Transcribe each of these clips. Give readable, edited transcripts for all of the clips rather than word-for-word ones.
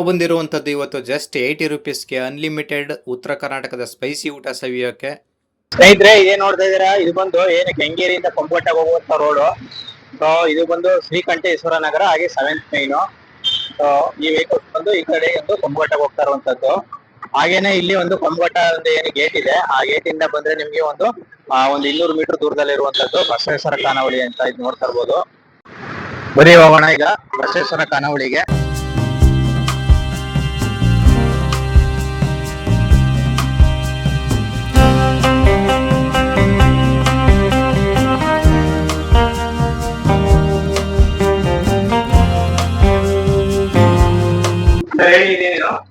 ಬಂದಿರುವಂಥದ್ದು ಇವತ್ತು just 80 ರುಪೀಸ್ಗೆ unlimited ಉತ್ತರ ಕರ್ನಾಟಕದ ಸ್ಪೈಸಿ ಊಟ ಸವಿಯೋಕೆ. ಸ್ನೇಹಿತರೆ, ಇದೇ ನೋಡ್ತಾ ಇದೀರಾ, ಇದು ಬಂದು ಏನು ಕೆಂಗೇರಿಯಿಂದ ಕೊಂಬಘಟ್ಟಕ್ಕೆ ಹೋಗುವಂತ ರೋಡು. ಸೊ ಇದು ಬಂದು ಶ್ರೀಕಂಠೇಶ್ವರ ನಗರ, ಹಾಗೆ 7th ಮೈನು. ಸೊ ಈ ವೆಹಿಕಲ್ಸ್ ಬಂದು ಈ ಕಡೆ ಒಂದು ಕೊಂಬಘಟ್ಟಕ್ಕೆ ಹೋಗ್ತಾ ಇರುವಂತದ್ದು. ಹಾಗೇನೆ ಇಲ್ಲಿ ಒಂದು ಕೊಂಬಘಟ್ಟ ಒಂದು ಏನು ಗೇಟ್ ಇದೆ, ಆ ಗೇಟ್ ಇಂದ ಬಂದ್ರೆ ನಿಮ್ಗೆ ಒಂದು 200 ಮೀಟರ್ ದೂರದಲ್ಲಿ ಇರುವಂತದ್ದು ಬಸವೇಶ್ವರ ಖಾನಾವಳಿ ಅಂತ ಇದು ನೋಡ್ತಾ ಇರ್ಬೋದು. ಬರೀ ಹೋಗೋಣ ಈಗ ಬಸವೇಶ್ವರ ಖಾನಾವಳಿಗೆ.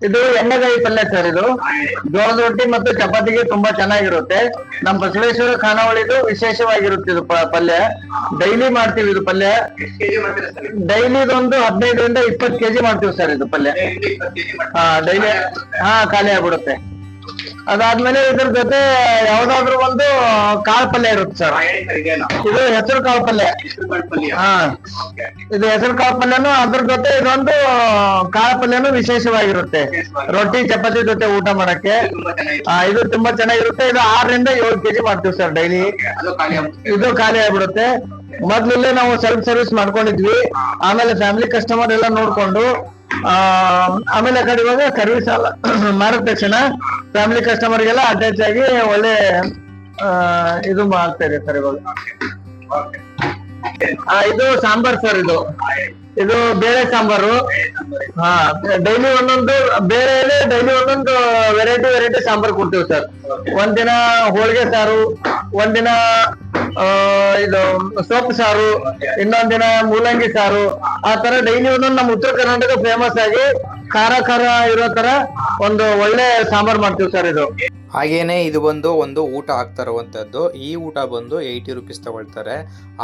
ಇದು ಎಣ್ಣೆಗಾಯಿ ಪಲ್ಯ ಸರ್. ಇದು ಜೋಳದ ರೊಟ್ಟಿ ಮತ್ತು ಚಪಾತಿಗೆ ತುಂಬಾ ಚೆನ್ನಾಗಿರುತ್ತೆ. ನಮ್ ಬಸವೇಶ್ವರ ಖಾನಾವಳಿದು ವಿಶೇಷವಾಗಿರುತ್ತೆ ಇದು ಪಲ್ಯ. ಡೈಲಿ ಮಾಡ್ತೀವಿ ಇದು ಪಲ್ಯ. ಡೈಲಿ ಇದೊಂದು 15ರಿಂದ 20 ಕೆಜಿ ಮಾಡ್ತೀವಿ ಸರ್ ಇದು ಪಲ್ಯ. ಡೈಲಿ ಖಾಲಿ ಆಗ್ಬಿಡುತ್ತೆ. ಅದಾದ್ಮೇಲೆ ಇದ್ರ ಜೊತೆ ಯಾವ್ದಾದ್ರು ಒಂದು ಕಾಳು ಪಲ್ಯ ಇರುತ್ತೆ ಸರ್. ಇದು ಹೆಸರು ಕಾಳು ಪಲ್ಯ. ಇದು ಹೆಸರು ಕಾಳು ಪಲ್ಯನು, ಅದ್ರ ಜೊತೆ ಇದೊಂದು ಕಾಳು ಪಲ್ಯನು ವಿಶೇಷವಾಗಿರುತ್ತೆ ರೊಟ್ಟಿ ಚಪಾತಿ ಜೊತೆ ಊಟ ಮಾಡಕ್ಕೆ. ಇದು ತುಂಬಾ ಚೆನ್ನಾಗಿರುತ್ತೆ. ಇದು 6ರಿಂದ 7 ಕೆಜಿ ಮಾಡ್ತೀವಿ ಸರ್ ಡೈಲಿ. ಇದು ಖಾಲಿ ಆಗ್ಬಿಡುತ್ತೆ. ಮೊದ್ಲಲ್ಲೇ ನಾವು ಸೆಲ್ಫ್ ಸರ್ವಿಸ್ ಮಾಡ್ಕೊಂಡಿದ್ವಿ, ಆಮೇಲೆ ಫ್ಯಾಮಿಲಿ ಕಸ್ಟಮರ್ ಎಲ್ಲ ನೋಡ್ಕೊಂಡು ಆಮೇಲೆ ಕಡೆ ಇವಾಗ ಸರ್ವಿಸ್ ಎಲ್ಲ ಮಾಡಿದ ತಕ್ಷಣ ಫ್ಯಾಮಿಲಿ ಕಸ್ಟಮರ್ಗೆಲ್ಲ ಅಟ್ಯಾಚ್ ಆಗಿ ಒಳ್ಳೆ ಇದು ಮಾಡ್ತಾ ಇದೆ ಸರ್ ಇವಾಗ. ಇದು ಸಾಂಬಾರ್ ಸರ್. ಇದು ಬೇಳೆ ಸಾಂಬಾರು. ಡೈಲಿ ಒಂದೊಂದು ಬೇರೆ ಡೈಲಿ ಒಂದೊಂದು ವೆರೈಟಿ ಸಾಂಬಾರ್ ಕೊಡ್ತೀವಿ ಸರ್. ಒಂದಿನ ಹೋಳಿಗೆ ಸಾರು, ಒಂದಿನ ಇದು ಸೊಪ್ಪು ಸಾರು, ಇನ್ನೊಂದಿನ ಮೂಲಂಗಿ ಸಾರು. ಆ ತರ ಡೈಲಿ ಒಂದೊಂದು ನಮ್ಮ ಉತ್ತರ ಕರ್ನಾಟಕ ಫೇಮಸ್ ಆಗಿ ಖಾರ ಇರೋ ತರ ಒಂದು ಒಳ್ಳೆ ಸಾಂಬಾರ್ ಮಾಡ್ತೀವಿ ಸರ್ ಇದು. ಹಾಗೇನೆ ಇದು ಬಂದು ಒಂದು ಊಟ ಆಗ್ತಾ ಇರುವಂತದ್ದು. ಈ ಊಟ ಬಂದು 80 ರುಪೀಸ್ ತಗೊಳ್ತಾರೆ.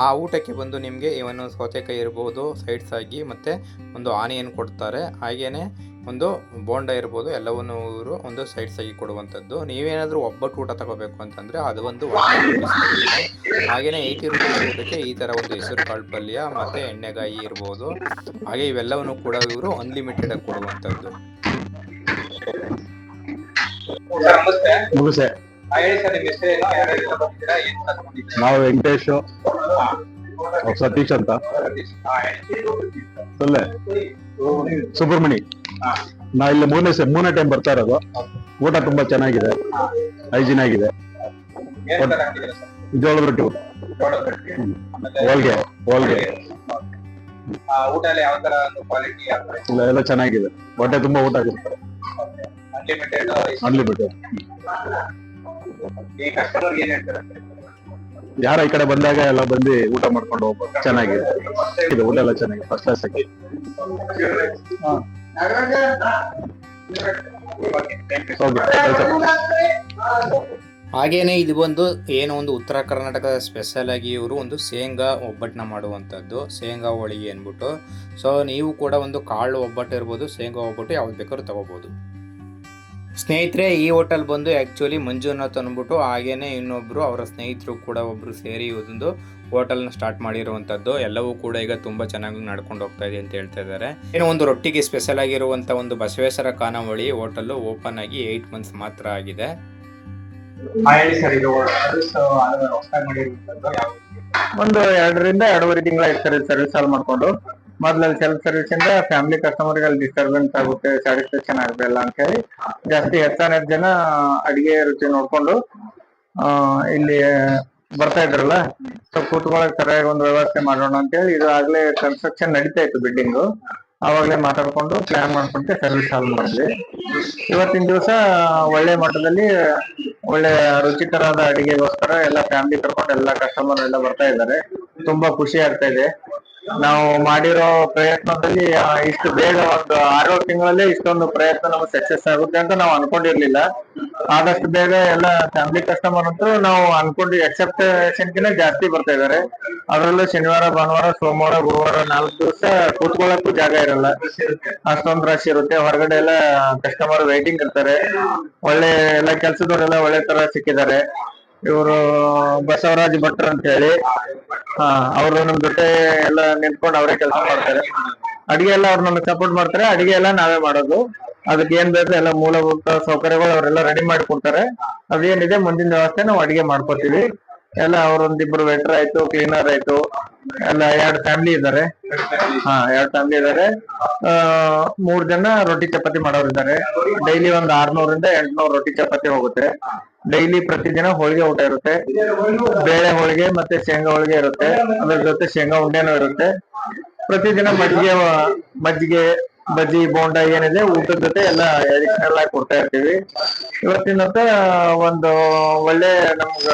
ಆ ಊಟಕ್ಕೆ ಬಂದು ನಿಮಗೆ ಇವನು ಸೌತೆಕಾಯಿ ಇರ್ಬೋದು ಸೈಡ್ಸ್ ಆಗಿ, ಮತ್ತೆ ಒಂದು ಆನಿಯನ್ ಕೊಡ್ತಾರೆ, ಹಾಗೇನೆ ಒಂದು ಬೋಂಡ ಇರ್ಬೋದು, ಎಲ್ಲವನ್ನು ಇವರು ಒಂದು ಸೈಡ್ಸ್ ಆಗಿ ಕೊಡುವಂಥದ್ದು. ನೀವೇನಾದರೂ ಒಬ್ಬಟ್ಟು ಊಟ ತಗೋಬೇಕು ಅಂತಂದರೆ ಅದು ಒಂದು 100 ರುಪೀಸ್ ಆಗುತ್ತೆ. ಹಾಗೆಯೇ 80 ರುಪೀಸ್ ಊಟಕ್ಕೆ ಈ ಥರ ಒಂದು ಹೆಸರು ಕಾಳು ಪಲ್ಯ ಮತ್ತು ಎಣ್ಣೆಗಾಯಿ ಇರ್ಬೋದು, ಹಾಗೆ ಇವೆಲ್ಲವನ್ನು ಕೂಡ ಇವರು ಅನ್ಲಿಮಿಟೆಡ್ ಆಗಿ ಕೊಡುವಂಥದ್ದು. ನಾವು ವೆಂಕಟೇಶ್, ಸತೀಶ್ ಅಂತ, ಸುಬ್ರಹ್ಮಣಿ. ನಾ ಇಲ್ಲಿ ಮೂರನೇ ಟೈಮ್ ಬರ್ತಾ ಇರೋದು. ಊಟ ತುಂಬಾ ಚೆನ್ನಾಗಿದೆ, ಹೈಜೀನ್ ಆಗಿದೆ. ಜೋಳದ ರೊಟ್ಟಿ, ಹೋಳ್ಗೆ ಎಲ್ಲ ಚೆನ್ನಾಗಿದೆ. ಹೊಟ್ಟೆ ತುಂಬಾ ಊಟ ಆಗುತ್ತೆ, ಅನ್ಲಿಮಿಟೆಡ್. ಯಾರ ಈ ಕಡೆ ಬಂದಾಗ ಎಲ್ಲ ಬಂದು ಊಟ ಮಾಡ್ಕೊಂಡು ಹೋಗ್ಬೋದು. ಚೆನ್ನಾಗಿದೆ ಊಟ ಎಲ್ಲ ಚೆನ್ನಾಗಿದೆ, ಫಸ್ಟ್ ಕ್ಲಾಸ್ ಆಗಿ. ಹಾಗೇನೆ ಇದು ಬಂದು ಏನೋ ಒಂದು ಉತ್ತರ ಕರ್ನಾಟಕದ ಸ್ಪೆಷಲ್ ಆಗಿ ಇವರು ಒಂದು ಶೇಂಗಾ ಒಬ್ಬಟ್ಟನ್ನ ಮಾಡುವಂಥದ್ದು, ಶೇಂಗಾ ಹೋಳಿಗೆ ಅಂದ್ಬಿಟ್ಟು. ಸೊ ನೀವು ಕೂಡ ಒಂದು ಕಾಳು ಒಬ್ಬಟ್ಟು ಇರ್ಬೋದು, ಶೇಂಗಾ ಒಬ್ಬಟ್ಟು ಯಾವ್ದು ಬೇಕಾದ್ರೂ ತಗೋಬಹುದು. ಸ್ನೇಹಿತರೆ, ಈ ಹೋಟೆಲ್ ಬಂದು ಆ್ಯಕ್ಚುಲಿ ಮಂಜುನಾಥ್ ಅಂದ್ಬಿಟ್ಟು, ಹಾಗೇನೆ ಇನ್ನೊಬ್ರು ಅವರ ಸ್ನೇಹಿತರು ಕೂಡ ಒಬ್ರು ಸೇರಿ ಒಂದು ಹೋಟೆಲ್ನ ಸ್ಟಾರ್ಟ್ ಮಾಡಿರುವಂಥದ್ದು. ಎಲ್ಲವೂ ಕೂಡ ಈಗ ತುಂಬ ಚೆನ್ನಾಗಿ ನಡ್ಕೊಂಡು ಹೋಗ್ತಾ ಇದೆ ಅಂತ ಹೇಳ್ತಾ ಇದ್ದಾರೆ. ಏನೋ ಒಂದು ರೊಟ್ಟಿಗೆ ಸ್ಪೆಷಲ್ ಆಗಿರುವಂಥ ಒಂದು ಬಸವೇಶ್ವರ ಖಾನಾವಳಿ ಹೋಟೆಲ್ ಓಪನ್ ಆಗಿ 8 ಮಂತ್ಸ್ ಮಾತ್ರ ಆಗಿದೆ. ಒಂದು 2ರಿಂದ 2.5 ತಿಂಗಳ ಸರ್ವಿಸ್ ಅಲ್ಲಿ ಮಾಡ್ಕೊಂಡು, ಮೊದ್ಲಲ್ಲಿ ಸೆಲ್ಫ್ ಸರ್ವಿಸ್ ಇಂದ ಫ್ಯಾಮಿಲಿ ಕಸ್ಟಮರ್ ಗೆ ಡಿಸ್ಟರ್ಬೆನ್ಸ್ ಆಗುತ್ತೆ, ಸ್ಯಾಟಿಸ್ಫ್ಯಾಕ್ಷನ್ ಆಗಲ್ಲ ಅಂತ ಹೇಳಿ ಜಾಸ್ತಿ ಹೆಚ್ಚಾನ ಜನ ಅಡಿಗೆ ರುಚಿ ನೋಡ್ಕೊಂಡು ಇಲ್ಲಿ ಬರ್ತಾ ಇದ್ರಲ್ಲ. ಸೊ ಕೂತ್ಕೊಳ್ಳೋಕೆ ಸರಿಯಾಗಿ ಒಂದು ವ್ಯವಸ್ಥೆ ಮಾಡೋಣ ಅಂತ ಹೇಳಿ, ಇದು ಆಗ್ಲೇ ಕನ್ಸ್ಟ್ರಕ್ಷನ್ ನಡೀತಾ ಇತ್ತು ಬಿಲ್ಡಿಂಗ್. ಅವಾಗಲೇ ಮಾತಾಡ್ಕೊಂಡು ಪ್ಲಾನ್ ಮಾಡ್ಕೊಂಡೆ ಸರ್ವಿಸ್ ಹಾಲ್ ಮಾಡಿದ್ವಿ. ಇವತ್ತಿನ ದಿವಸ ಒಳ್ಳೆ ಮಟ್ಟದಲ್ಲಿ ಒಳ್ಳೆ ರುಚಿಕರಾದ ಅಡಿಗೆಗೋಸ್ಕರ ಎಲ್ಲ ಫ್ಯಾಮಿಲಿ ಕರ್ಕೊಂಡು ಎಲ್ಲ ಕಸ್ಟಮರ್ ಎಲ್ಲ ಬರ್ತಾ ಇದ್ದಾರೆ. ತುಂಬಾ ಖುಷಿ ಆಗ್ತಾ ಇದೆ. ನಾವು ಮಾಡಿರೋ ಪ್ರಯತ್ನದಲ್ಲಿ ಇಷ್ಟು ಬೇಗ ಒಂದು 6 ತಿಂಗಳಲ್ಲೇ ಇಷ್ಟೊಂದು ಪ್ರಯತ್ನ ನಮಗೆ ಸಕ್ಸಸ್ ಆಗುತ್ತೆ ಅಂತ ನಾವು ಅನ್ಕೊಂಡಿರ್ಲಿಲ್ಲ. ಆದಷ್ಟು ಬೇಗ ಎಲ್ಲ ಫ್ಯಾಮಿಲಿ ಕಸ್ಟಮರ್ ಅಂತೂ ನಾವು ಅನ್ಕೊಂಡು ಎಕ್ಸೆಪ್ಟೇಷನ್ ಗಿಂತ ಜಾಸ್ತಿ ಬರ್ತಾ ಇದಾರೆ. ಅದರಲ್ಲೂ ಶನಿವಾರ, ಭಾನುವಾರ, ಸೋಮವಾರ, ಗುರುವಾರ 4 ದಿವಸ ಕೂತ್ಕೊಳ್ಳಕ್ಕೂ ಜಾಗ ಇರಲ್ಲ, ಅಷ್ಟೊಂದು ರಶ್ ಇರುತ್ತೆ. ಹೊರಗಡೆ ಎಲ್ಲ ಕಸ್ಟಮರ್ ವೈಟಿಂಗ್ ಇರ್ತಾರೆ. ಒಳ್ಳೆ ಎಲ್ಲ ಕೆಲ್ಸದವರೆಲ್ಲ ಒಳ್ಳೆ ತರ ಸಿಕ್ಕಿದ್ದಾರೆ. ಇವರು ಬಸವರಾಜ್ ಭಟ್ರು ಅಂತ ಹೇಳಿ, ಅವರು ನಮ್ ಜೊತೆ ಎಲ್ಲ ನಿಂತ್ಕೊಂಡು ಅವರೇ ಕೆಲಸ ಮಾಡ್ತಾರೆ. ಅಡಿಗೆ ಎಲ್ಲ ಅವ್ರು ನಮಗೆ ಸಪೋರ್ಟ್ ಮಾಡ್ತಾರೆ. ಅಡಿಗೆ ಎಲ್ಲ ನಾವೇ ಮಾಡೋದು. ಅದಕ್ಕೆ ಏನ್ ಬೇಕು ಎಲ್ಲ ಮೂಲಭೂತ ಸೌಕರ್ಯಗಳು ಅವರೆಲ್ಲ ರೆಡಿ ಮಾಡಿ ಕೊಡ್ತಾರೆ. ಅದೇನಿದೆ ಮುಂದಿನ ವ್ಯವಸ್ಥೆ ನಾವು ಅಡಿಗೆ ಮಾಡ್ಕೊತೀವಿ. ಎಲ್ಲ ಅವ್ರೊಂದಿಬ್ರು ವೇಟರ್ ಆಯ್ತು, ಕ್ಲೀನರ್ ಆಯ್ತು, ಎಲ್ಲ 2 ಫ್ಯಾಮಿಲಿ ಇದ್ದಾರೆ. 2 ಫ್ಯಾಮಿಲಿ ಇದ್ದಾರೆ. 3 ಜನ ರೊಟ್ಟಿ ಚಪಾತಿ ಮಾಡೋರು ಇದ್ದಾರೆ. ಡೈಲಿ ಒಂದು 600 ಇಂದ 800 ರೊಟ್ಟಿ ಚಪಾತಿ ಹೋಗುತ್ತೆ. ಡೈಲಿ ಪ್ರತಿದಿನ ಹೋಳಿಗೆ ಊಟ ಇರುತ್ತೆ. ಬೇಳೆ ಹೋಳಿಗೆ ಮತ್ತೆ ಶೇಂಗಾ ಹೋಳಿಗೆ ಇರುತ್ತೆ. ಅದ್ರ ಜೊತೆ ಶೇಂಗಾ ಉಂಡೆನೂ ಇರುತ್ತೆ. ಪ್ರತಿದಿನ ಮಜ್ಜಿಗೆ, ಬಜ್ಜಿ, ಬೋಂಡ ಏನಿದೆ ಊಟದ ಜೊತೆ ಎಲ್ಲ ಅಡಿಷನಲ್ ಆಗಿ ಕೊಡ್ತಾ ಇರ್ತೀವಿ. ಇವತ್ತಿನಂತ ಒಂದು ಒಳ್ಳೆ ನಮ್ಗ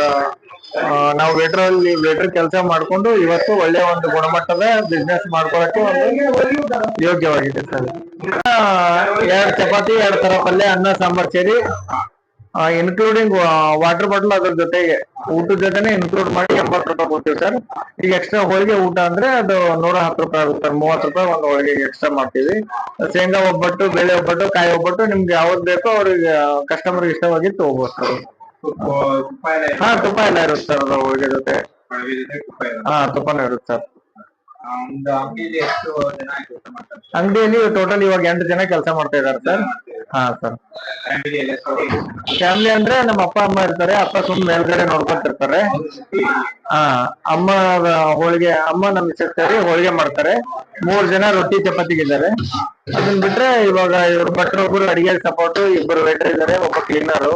ನಾವು ವೇಟರ್ ಕೆಲಸ ಮಾಡ್ಕೊಂಡು ಇವತ್ತು ಒಳ್ಳೆ ಒಂದು ಗುಣಮಟ್ಟದ ಬಿಸ್ನೆಸ್ ಮಾಡ್ಕೊಳಕ್ಕೆ ಒಂದು ಯೋಗ್ಯವಾಗಿದೆ ಸರ್. 2 ಚಪಾತಿ, 2 ತರ ಪಲ್ಯ, ಅನ್ನ, ಸಾಂಬಾರ್ ಸೇರಿ ಇನ್ಕ್ಲೂಡಿಂಗ್ ವಾಟರ್ ಬಾಟಲ್ ಅದ್ರ ಜೊತೆಗೆ ಊಟದ ಜೊತೆನೆ ಇನ್ಕ್ಲೂಡ್ ಮಾಡಿ 80 ರೂಪಾಯಿ ಕೊಡ್ತೀವಿ ಸರ್. ಈಗ ಎಕ್ಸ್ಟ್ರಾ ಹೋಳಿಗೆ ಊಟ ಅಂದ್ರೆ ಅದು 110 ರೂಪಾಯಿ ಆಗುತ್ತೆ ಸರ್. 30 ರೂಪಾಯಿ ಒಂದು ಹೋಳಿಗೆಗೆ ಎಕ್ಸ್ಟ್ರಾ ಮಾಡ್ತೀವಿ. ಶೇಂಗಾ ಒಬ್ಬಟ್ಟು, ಬೇಳೆ ಒಬ್ಬಟ್ಟು, ಕಾಯಿ ಒಬ್ಬಟ್ಟು ನಿಮ್ಗೆ ಯಾವ್ದು ಬೇಕೋ ಅವ್ರಿಗೆ ಕಸ್ಟಮರ್ಗೆ ಇಷ್ಟವಾಗಿ ತಗೋಬಹುದು ಸರ್. ತುಪ್ಪ ಎಲ್ಲ ಇರುತ್ತೆ ಸರ್ ಹೋಳಿಗೆ ಜೊತೆ. ತುಪ್ಪನೂ ಇರುತ್ತೆ ಸರ್. ಅಂಗಡಿಯಲ್ಲಿ ಟೋಟಲ್ ಇವಾಗ 8 ಜನ ಕೆಲಸ ಮಾಡ್ತಾ ಇದಾರೆ ಸರ್. ಸರ್ ಫ್ಯಾಮಿಲಿ ಅಂದ್ರೆ ನಮ್ಮ ಅಪ್ಪ ಅಮ್ಮ ಇರ್ತಾರೆ. ಅಪ್ಪ ಸುಮ್ಮನೆ ಮೇಲ್ಗಡೆ ನೋಡ್ಕೊಂತಿರ್ತಾರೆ. ಅಮ್ಮ ನಮ್ಮ ಮಿಸೆಸ್ ಸೇರಿ ಹೋಳಿಗೆ ಮಾಡ್ತಾರೆ. 3 ಜನ ರೊಟ್ಟಿ ಚಪಾತಿಗಿದ್ದಾರೆ. ಅದನ್ನ ಬಿಟ್ರೆ ಇವಾಗ ಇವ್ರು ಭಟ್ರು ಒಬ್ರು ಅಡಿಗೆ ಸಪೋರ್ಟ್, 2 ವೇಟರ್ ಇದ್ದಾರೆ, ಒಬ್ಬ ಕ್ಲೀನರು.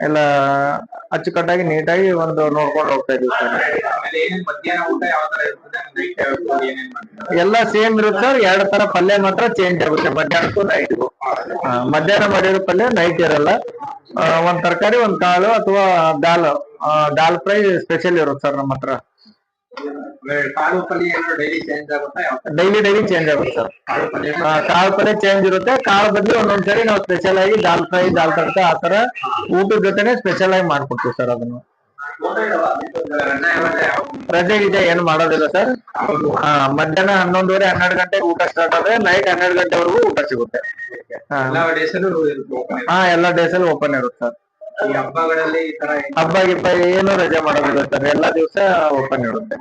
ಎಲ್ಲ ಅಚ್ಚುಕಟ್ಟಾಗಿ ನೀಟಾಗಿ ಒಂದು ನೋಡ್ಕೊಂಡು ಹೋಗ್ತಾ ಇದೀವಿ ಸರ್. ಎಲ್ಲ ಸೇಮ್ ಇರುತ್ತೆ ಸರ್. 2 ತರ ಪಲ್ಯ ಮಾತ್ರ ಚೇಂಜ್ ಆಗುತ್ತೆ ಮಧ್ಯಾಹ್ನಕ್ಕೂ ನೈಟ್ಗೂ. ಮಧ್ಯಾಹ್ನ ಮಾಡಿರೋ ಪಲ್ಯ ನೈಟ್ ಇರಲ್ಲ. ಒಂದ್ ತರಕಾರಿ, ಒಂದ್ ಕಾಳು ಅಥವಾ ದಾಲ್ ಫ್ರೈ ಸ್ಪೆಷಲ್ ಇರುತ್ತೆ ಸರ್ ನಮ್ಮ ಹತ್ರ. ಡೈಲಿ ಚೇಂಜ್ ಆಗುತ್ತೆ ಸರ್. ಕಾಳು ಪಲ್ಯ ಚೇಂಜ್ ಇರುತ್ತೆ. ಕಾಳು ಬದಲು ಒಂದೊಂದ್ಸರಿ ನಾವು ಸ್ಪೆಷಲ್ ಆಗಿ ದಾಲ್ ಫ್ರೈ, ದಾಲ್ ತಡ್ಕ ಆತರ ಊಟದ ಜೊತೆನೆ ಸ್ಪೆಷಲ್ ಆಗಿ ಮಾಡ್ಕೊಡ್ತೀವಿ ಸರ್. ಅದನ್ನು ರಜೆ ಗಿಜೆ ಏನು ಮಾಡೋದಿಲ್ಲ ಸರ್. ಮಧ್ಯಾಹ್ನ 11:30, 12 ಗಂಟೆಗೆ ಊಟ ಸ್ಟಾರ್ಟ್ ಆದ್ರೆ ನೈಟ್ 12 ಗಂಟೆವರೆಗೂ ಊಟ ಸಿಗುತ್ತೆ. ಎಲ್ಲ ಡೇಸಲ್ಲಿ ಓಪನ್ ಇರುತ್ತೆ ಸರ್. ಹಬ್ಬ ಗಿಬ್ಬ ಏನು ರಜೆ ಮಾಡೋದಿಲ್ಲ ಸರ್. ಎಲ್ಲಾ ದಿವಸ ಓಪನ್ ಇರುತ್ತೆ.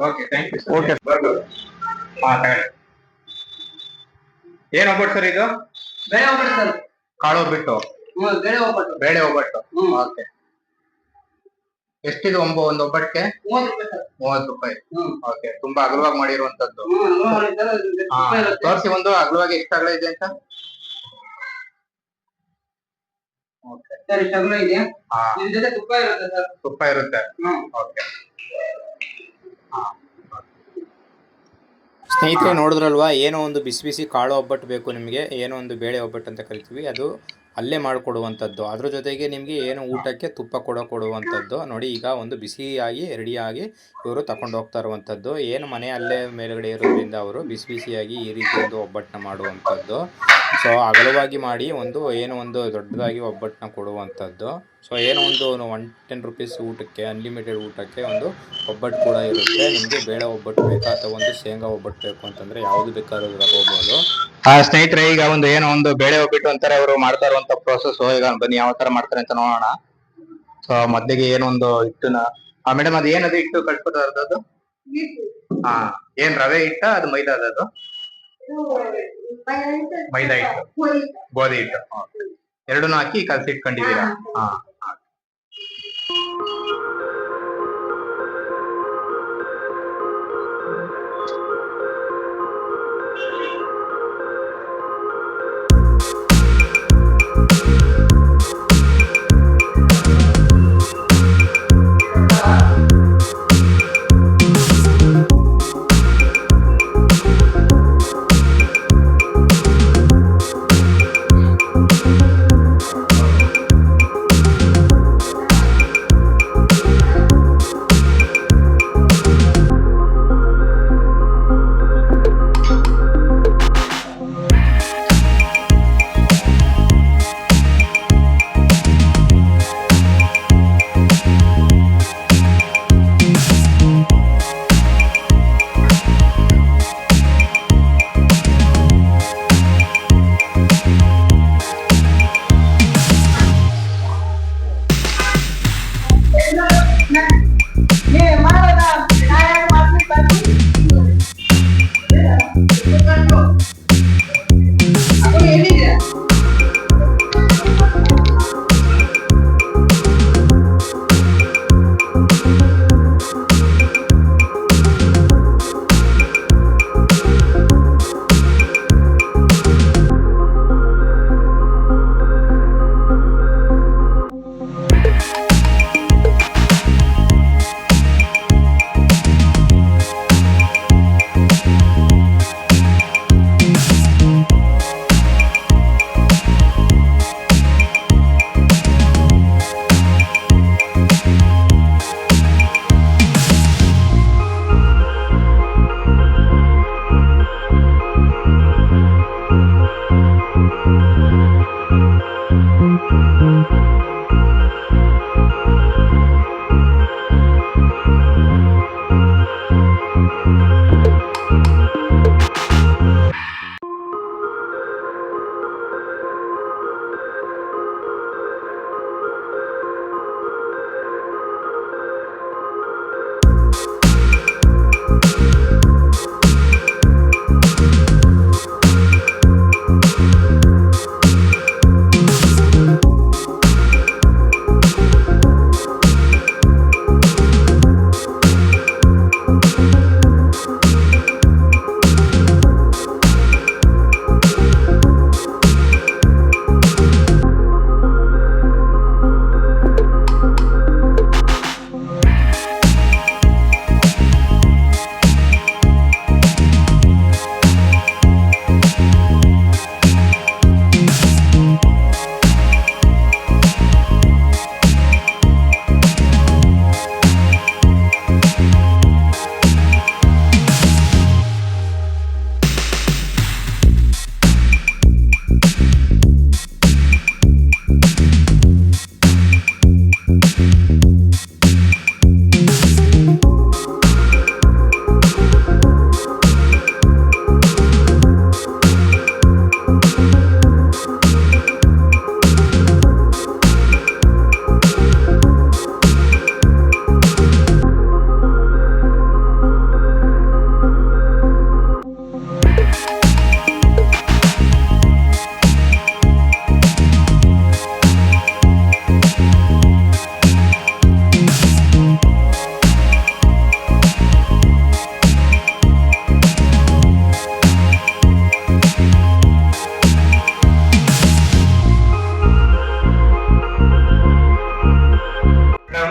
ಓಕೆ ಏನ್ ಒಬ್ಬಟ್ಟು ಸರ್ ಇದು? ಕಾಳು ಒಬ್ಬಟ್ಟು, ಬೇಳೆ ಒಬ್ಬಟ್ಟು. ಓಕೆ, ಎಷ್ಟಿದು ಒಂದು ಒಬ್ಬಟ್ಟಿಗೆ? 30 ರೂಪಾಯಿ. ಓಕೆ, ತುಂಬಾ ಅಗಲವಾಗಿ ಮಾಡಿರುವಂತದ್ದು. ತೋರಿಸಿ ಒಂದು ಅಗಲವಾಗಿ ಎಷ್ಟು ಅಗಲ ಇದೆ ಅಂತ. ತುಪ್ಪ ಇರುತ್ತೆ. ಓಕೆ. ಸ್ನೇಹಿತರೆ ನೋಡಿದ್ರಲ್ವಾ, ಏನೋ ಒಂದು ಬಿಸಿ ಬಿಸಿ ಕಾಳು ಒಬ್ಬಟ್ಟು ಬೇಕು ನಿಮಗೆ, ಏನೋ ಒಂದು ಬೇಳೆ ಒಬ್ಬಟ್ಟು ಅಂತ ಕರಿತೀವಿ, ಅದು ಅಲ್ಲೇ ಮಾಡಿಕೊಡುವಂಥದ್ದು. ಅದ್ರ ಜೊತೆಗೆ ನಿಮಗೆ ಏನು ಊಟಕ್ಕೆ ತುಪ್ಪ ಕೊಡುವಂಥದ್ದು ನೋಡಿ. ಈಗ ಒಂದು ಬಿಸಿಯಾಗಿ ರೆಡಿಯಾಗಿ ಇವರು ತಗೊಂಡು ಹೋಗ್ತಾ ಇರುವಂಥದ್ದು. ಏನು ಮನೆ ಅಲ್ಲೇ ಮೇಲ್ಗಡೆ ಇರೋದ್ರಿಂದ ಅವರು ಬಿಸಿ ಬಿಸಿಯಾಗಿ ಈ ರೀತಿ ಒಂದು ಒಬ್ಬಟ್ಟನ್ನ ಮಾಡುವಂಥದ್ದು. ಸೊ ಅಗಲವಾಗಿ ಮಾಡಿ ಏನೋ ಒಂದು ದೊಡ್ಡದಾಗಿ ಒಬ್ಬಟ್ಟನ್ನ ಕೊಡುವಂಥದ್ದು. ಸೊ ಏನೋ ಒಂದು 110 ರೂಪೀಸ್ ಊಟಕ್ಕೆ, ಅನ್ಲಿಮಿಟೆಡ್ ಊಟಕ್ಕೆ ಒಂದು ಒಬ್ಬಟ್ಟು ಕೂಡ ಇರುತ್ತೆ. ನಿಮಗೆ ಬೇಳೆ ಒಬ್ಬಟ್ಟು ಬೇಕಾ ಅಥವಾ ಒಂದು ಶೇಂಗಾ ಒಬ್ಬಟ್ಟು ಬೇಕು ಅಂತಂದರೆ ಯಾವುದು ಬೇಕಾದ್ರೂ ತಗೋಬೋದು. ಸ್ನೇಹಿತರೆ, ಈಗ ಏನೋ ಒಂದು ಬೇಳೆ ಒಬ್ಬಟ್ಟು ಅಂತಾರೆ ಅವರು ಮಾಡ್ತಾ ಇರುವಂತ ಪ್ರೋಸೆಸ್. ಈಗ ಬನ್ನಿ ಯಾವ ತರ ಮಾಡ್ತಾರೆ ಅಂತ ನೋಡೋಣ. ಸೊ ಮೊದಲಿಗೆ ಏನೊಂದು ಹಿಟ್ಟನ್ನ, ಮೇಡಮ್ ಅದು ಏನದು ಹಿಟ್ಟು ಕಳ್ಸ್ಕೊತಾರದು? ಅದು ಏನ್ ರವೆ ಹಿಟ್ಟ ಅದು ಮೈದಾ? ಅದು ಮೈದಾ ಹಿಟ್ಟು, ಗೋಧಿ ಹಿಟ್ಟು, ಎರಡನ್ನೂ ಹಾಕಿ ಕಲಸಿ ಇಟ್ಕೊಂಡಿದ್ದೀರಾ?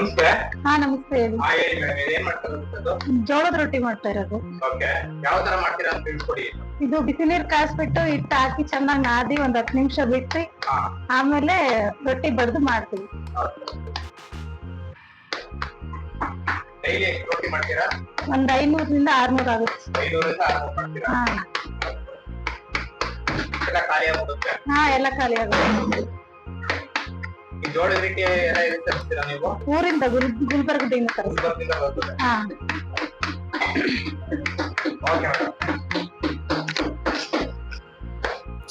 ನಮಸ್ತೆ. ಹಾ ನಮಸ್ತೆ ಹೇಳಿ. ಹೇಳಿ ಮೇಡಮ್, ಏನ್ ಮಾಡ್ತಾರೆ? ಜೋಳದ ರೊಟ್ಟಿ ಮಾಡ್ತಾ ಇರೋದು. ಓಕೆ, ಯಾವ ತರ ಮಾಡ್ತೀರಾ ಅಂತ ತಿಳ್ಸ್ಕೊಡಿ. ಇದು ಬಿಸಿ ನೀರ್ ಕಾಯಿಸ್ಬಿಟ್ಟು ಹಿಟ್ಟು ಹಾಕಿ ಚೆನ್ನಾಗಿ ನಾದಿ ಒಂದ್ 10 ನಿಮಿಷ ಬಿಟ್ಟು ಆಮೇಲೆ ರೊಟ್ಟಿ ಬಡ್ದು ಮಾಡ್ತೀವಿ. ಡೈಲಿ ರೊಟ್ಟಿ ಮಾಡ್ತೀರಾ? ಒಂದ್ 500 ರಿಂದ 600 ಆಗುತ್ತೆ. 500 ರಿಂದ 600 ಮಾಡ್ತೀರಾ? ಎಲ್ಲ ಖಾಲಿ ಆಗುತ್ತೆ? ಹಾ ಎಲ್ಲ ಖಾಲಿ ಆಗುತ್ತೆ. ಈ ಜೋಳದ ರೊಟ್ಟಿ ಎಲ್ಲ ಎಲ್ಲಿ ತರಿಸ್ತೀರಾ ನೀವು? ಊರಿಂದ ಗುಲ್ಬರ್ಗದಿಂದ ತರಿಸ್ತೀವಿ. ಗುಲ್ಬರ್ಗದಿಂದ ಬರ್ತದೆ. ಹಾ ಓಕೆ ಮೇಡಮ್.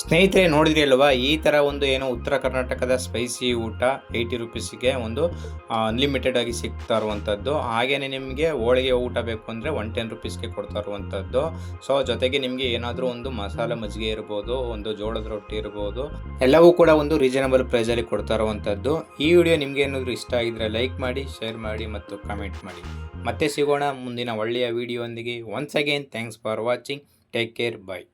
ಸ್ನೇಹಿತರೆ ನೋಡಿದ್ರಿ ಅಲ್ವಾ, ಈ ಥರ ಒಂದು ಏನೋ ಉತ್ತರ ಕರ್ನಾಟಕದ ಸ್ಪೈಸಿ ಊಟ 80 ರುಪೀಸಿಗೆ ಒಂದು ಅನ್ಲಿಮಿಟೆಡ್ ಆಗಿ ಸಿಗ್ತಾ ಇರುವಂಥದ್ದು. ಹಾಗೆಯೇ ನಿಮಗೆ ಹೋಳಿಗೆ ಊಟ ಬೇಕು ಅಂದರೆ 110 ರುಪೀಸ್ಗೆ ಕೊಡ್ತಾ ಇರುವಂಥದ್ದು. ಸೊ ಜೊತೆಗೆ ನಿಮಗೆ ಏನಾದರೂ ಒಂದು ಮಸಾಲೆ ಮಜ್ಜಿಗೆ ಇರ್ಬೋದು, ಒಂದು ಜೋಳದ ರೊಟ್ಟಿ ಇರ್ಬೋದು, ಎಲ್ಲವೂ ಕೂಡ ಒಂದು ರೀಸನಬಲ್ ಪ್ರೈಸಲ್ಲಿ ಕೊಡ್ತಾ ಇರುವಂಥದ್ದು. ಈ ವಿಡಿಯೋ ನಿಮಗೆ ಏನಾದರೂ ಇಷ್ಟ ಆಗಿದ್ರೆ ಲೈಕ್ ಮಾಡಿ, ಶೇರ್ ಮಾಡಿ ಮತ್ತು ಕಮೆಂಟ್ ಮಾಡಿ. ಮತ್ತೆ ಸಿಗೋಣ ಮುಂದಿನ ಒಳ್ಳೆಯ ವಿಡಿಯೋ ಒಂದಿಗೆ. Once again thanks for watching. Take care, bye.